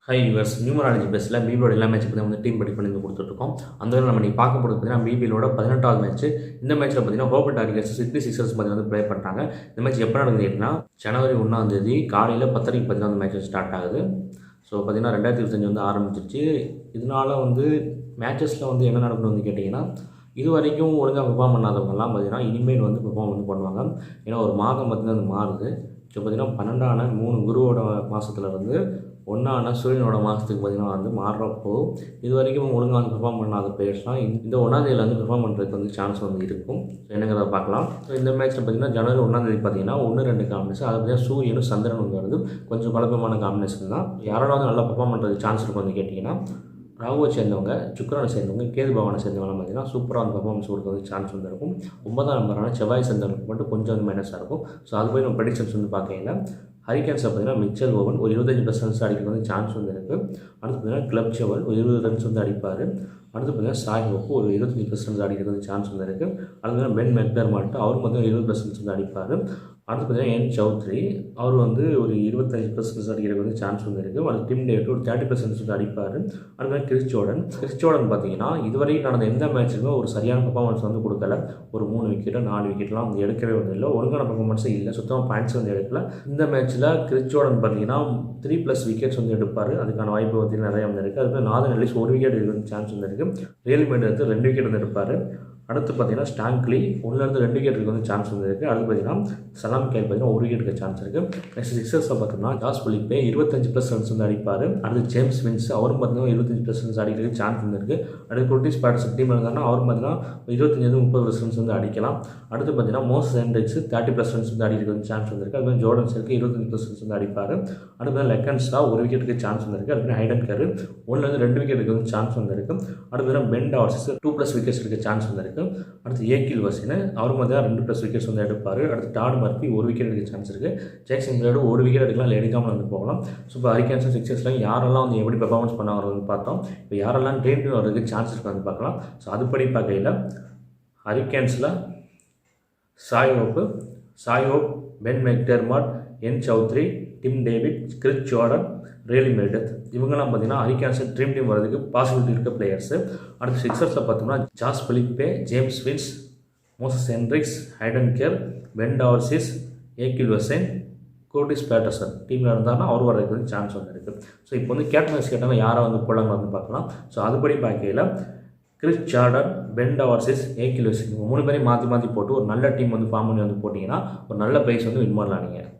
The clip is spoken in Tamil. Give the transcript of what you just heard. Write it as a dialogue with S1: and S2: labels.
S1: ஹை யுவர்ஸ் நியூமராலஜி பேஸில் பிபியோட எல்லா மேட்ச் பற்றி வந்து டீம் படி பண்ணி கொடுத்துட்ருக்கோம். அந்த வகையில் நம்ம நீங்கள் பார்க்க போகிறது பார்த்தீங்கன்னா பிபியோட 18வது மேட்ச். இந்த மேட்ச்சில் பார்த்தீங்கன்னா ஹோபர்ட் டார்கெட்ஸ் சிட்னி சிக்ஸர்ஸ் பற்றி வந்து ப்ளே பண்ணுறாங்க. இந்த மேட்ச் எப்போ நடக்குது அப்படின்னா ஜனவரி 1 காலையில் 10:30 பார்த்தீங்கன்னா அந்த மேட்ச் ஸ்டார்ட் ஆகுது. ஸோ பார்த்தீங்கன்னா 2025 வந்து ஆரம்பிச்சிருச்சு. இதனால் வந்து மேட்சஸில் வந்து என்ன நடக்கணும் வந்து கேட்டிங்கன்னா, இது வரைக்கும் ஒழுங்காக பெர்ஃபார்ம் பண்ணாதவங்கலாம் பார்த்தீங்கன்னா இனிமேல் வந்து பெர்ஃபார்ம் வந்து பண்ணுவாங்க. ஏன்னா ஒரு மாதம் பார்த்தீங்கன்னா அது மாறுது. ஸோ பார்த்தீங்கன்னா 12ஆன 3 குருவோட மாதத்துலேருந்து 1ஆன சூரியனோட மாதத்துக்கு பார்த்தீங்கன்னா வந்து மாறுறப்போ இது வரைக்கும் ஒழுங்காக வந்து பெர்ஃபார்ம் பண்ணாத பிளேயர்ஸ்லாம் இந்த 1ஆம் வந்து பெர்ஃபார்ம் பண்ணுறதுக்கு வந்து சான்ஸ் வந்து இருக்கும். ஸோ என்னங்கிறத பார்க்கலாம். ஸோ இந்த மேட்ச்சில் பார்த்தீங்கன்னா ஜனவரி 1 பார்த்தீங்கன்னா 1-2 காம்பினேஷன். அது பார்த்தீங்கன்னா சூரியனும் சந்திரன் வந்து வருது. கொஞ்சம் குழப்பமான காம்பினேஷன் தான். யாரோட வந்து நல்லா பெர்ஃபார்ம் பண்ணுறதுக்கு சான்ஸ் இருக்கும் வந்து கேட்டிங்கன்னா, ராகுவை சேர்ந்தவங்க, சுக்கிரனை சேர்ந்தவங்க, கேது பகவானை சேர்ந்தவங்களாம் பார்த்தீங்கன்னா சூப்பராக அந்த பர்ஃபார்மன்ஸ் கொடுக்க வந்து சான்ஸ் வந்து இருக்கும். 9ஆம் நம்பரான செவ்வாய் சேர்ந்தவங்களுக்கு மட்டும் கொஞ்சம் வந்து மைனஸாக இருக்கும். ஸோ அது போய் நம்ம ப்ரெடிக்ஷன்ஸ் வந்து பார்க்கல. ஹரிகேன்ஸில் பார்த்தீங்கன்னா மிச்சல் ஓவன் ஒரு 25% ரன்ஸ் அடிக்கிறது வந்து சான்ஸ் வந்து இருக்குது. அடுத்து பார்த்தீங்கன்னா கிளப் செவல் ஒரு 20 ரன்ஸ் வந்து அடிப்பார். அடுத்து பார்த்தீங்கன்னா சாய் ஹோப்பு ஒரு 25% ரன்ஸ் அடிக்கிறது வந்து சான்ஸ் வந்து இருக்குது. அடுத்து பார்த்தீங்கன்னா பென் மெக்டர்மாட் அவரும் வந்து 20% வந்து அடிப்பார். அடுத்து பார்த்தீங்கன்னா என் சௌத்ரி அவர் வந்து ஒரு 25% அடிக்கிறதுக்கு வந்து சான்ஸ் வந்து இருக்குது. அடுத்து டிம் டேவிட் ஒரு 30% வந்து அடிப்பார். அடுத்து கிறிஸ் ஜோர்டன் பார்த்தீங்கன்னா இதுவரைக்கும் நடந்த எந்த மேட்ச்சுமே ஒரு சரியான பர்ஃபார்மன்ஸ் வந்து கொடுக்கல. ஒரு 3 விக்கெட்டு 4 விக்கெட்லாம் வந்து எடுக்கவே வந்து இல்லை. ஒழுங்கான பர்ஃபார்மன்ஸே இல்லை. சுத்தமாக பாயிண்ட்ஸ் வந்து எடுக்கல. இந்த மேட்ச்சில் கிறிஸ் ஜோர்டன் பார்த்தீங்கன்னா 3+ விக்கெட்ஸ் வந்து எடுப்பார். அதுக்கான வாய்ப்பு வந்து நிறையா வந்து இருக்குது. அதுக்கு நாதன் எல்லிஸ் 1 விக்கெட் எடுக்க சான்ஸ் வந்து இருக்குது. ரியல் மேட் வந்து 2 விக்கெட் வந்து எடுப்பார். அடுத்து பார்த்தீங்கன்னா ஸ்டாங்க்லி 1-2 விக்கெட்டுக்கு வந்து சான்ஸ் வந்து இருக்குது. அடுத்து பார்த்தீங்கன்னா சலாம் கேல் பார்த்தீங்கன்னா 1 விக்கெட்டுக்கு சான்ஸ் இருக்குது. நெக்ஸ்ட் சிக்ஸர்ஸை பார்த்தோம்னா ஜாஸ் பிலிப்பே 25+ ரன்ஸ் வந்து அடிப்பார். அடுத்து ஜேம்ஸ் வின்ஸ் அவரும் பார்த்தீங்கன்னா 25+ ரன்ஸ் அடிக்கிறதுக்கு சான்ஸ் வந்து இருக்குது. அடுத்து குர்டிஸ் பேட்டர்சன் டீம் இருந்தாங்கன்னா அவரும் பார்த்தீங்கன்னா 25-30 ரன்ஸ் வந்து அடிக்கலாம். அடுத்து பார்த்தீங்கன்னா மோசஸ் ஹென்ட்ரிக்ஸ் 30+ ரன்ஸ் வந்து அடிக்கிறதுக்கு சான்ஸ் வந்து இருக்குது. அதுமாதிரி ஜோர்டன்ஸ் இருக்குது 25+ ரன்ஸ் வந்து அடிப்பார். அடுத்து லெக்கன்ஸா 1 விக்கெட்டுக்கு சான்ஸ் வந்து இருக்குது. அதுக்கு ஹைடன் கரு 1-2 விக்கெட்டுக்கு வந்து சான்ஸ் வந்து இருக்குது. அடுத்து பென் டார்ஸ் 2+ விக்கெட்ஸ் எடுக்க சான்ஸ் வந்து இருக்குது. அடுத்து ஏகில் வசின் அவர் பார்த்தீங்கன்னா 2+ விக்கெட்ஸ் வந்து எடுப்பார். அடுத்து டாட் மர்பி 1 விக்கெட் எடுக்க சான்ஸ் இருக்குது. ஜேக்சன் கிளேடு 1 விக்கெட் எடுக்கலாம், இல்லை எடுக்காமல் வந்து போகலாம். ஸோ இப்போ ஹரிகேன்ஸ் சிக்ஸர்ஸ்லாம் யாரெல்லாம் வந்து எப்படி பெர்ஃபார்மன்ஸ் பண்ணாங்க வந்து பார்த்தோம். இப்போ யாரெல்லாம் ட்ரெயின் பண்ணி வரதுக்கு சான்ஸ் இருக்குது வந்து பார்க்கலாம். ஸோ அதுபடி பார்க்கையில் ஹரிகேன்ஸில் Shai Hope, Ben McDermott, N Chaudhary, Tim David, Chris Jordan, Riley Meredith இவங்கெல்லாம் பார்த்தீங்கன்னா ஹரிகேன்ஸ் ட்ரீம் டீம் வரதுக்கு பாசிபிலிட்டி இருக்க பிளேயர்ஸு. அடுத்து சிக்ஸர்ஸில் பார்த்தோம்னா Josh Philippe, James Vince, Moises Henriques, Hayden Kerr, Ben Dwarshuis, Akeal Hosein, Curtis Patterson டீமில் இருந்தாருன்னா அவர் வரதுக்கு வந்து சான்ஸ் வந்து இருக்குது. ஸோ இப்போ வந்து கேப்டன்ஸ் கேட்டாங்க யாரை வந்து போலாங்க வந்து பார்க்கலாம். ஸோ அதுபடி பார்க்கையில் Chris Jordan, pen Dwarshuis, Akeal வசின் 3 பேரையும் மாற்றி போட்டு ஒரு நல்ல டீம் வந்து ஃபார்ம் பண்ணி வந்து போட்டிங்கன்னா ஒரு நல்ல ப்ரைஸ் வந்து வின் பண்ணலாம் நீங்கள்.